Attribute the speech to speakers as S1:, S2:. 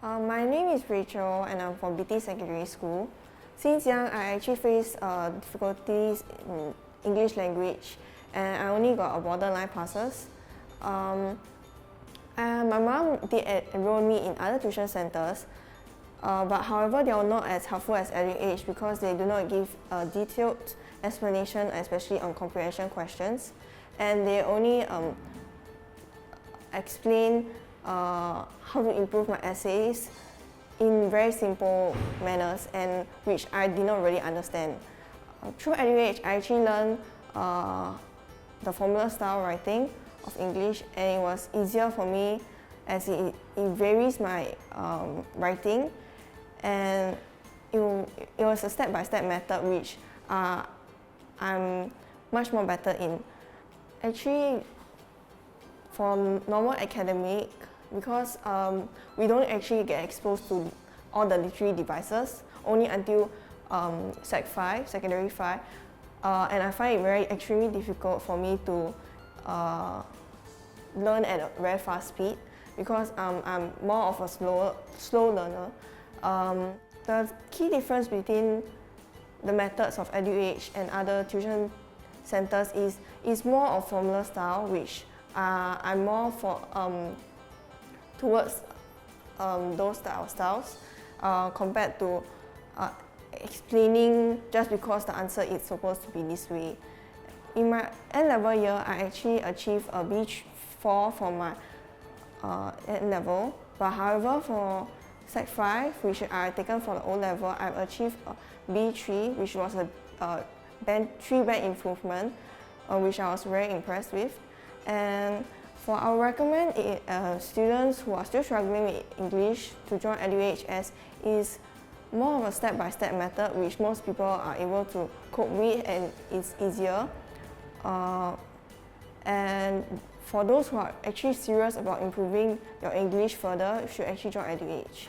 S1: My name is Rachel and I'm from BT Secondary School. Since young, I actually faced difficulties in English language and I only got a borderline passes. My mom did enroll me in other tuition centers, but however, they are not as helpful as EduEdge because they do not give a detailed explanation, especially on comprehension questions, and they only explain how to improve my essays in very simple manners, and which I did not really understand. Through EduEdge, I actually learned the formula style writing of English, and it was easier for me as it varies my writing, and it was a step-by-step method which I'm much more better in. Actually, for normal academic, because we don't actually get exposed to all the literary devices only until Sec 5, Secondary 5, and I find it extremely difficult for me to learn at a very fast speed because I'm more of a slow learner. The key difference between the methods of EduEdge and other tuition centers is more of formula style, which I'm more towards those styles compared to explaining just because the answer is supposed to be this way. In my N-level year, I actually achieved a B4 for my N-level, but however for Sec 5, which I taken for the O level, I've achieved a B3, which was a 3-band improvement, which I was very impressed with. And I would recommend students who are still struggling with English to join EduEdge, as is more of a step-by-step method which most people are able to cope with and it's easier. And for those who are actually serious about improving your English further, you should actually join EduEdge.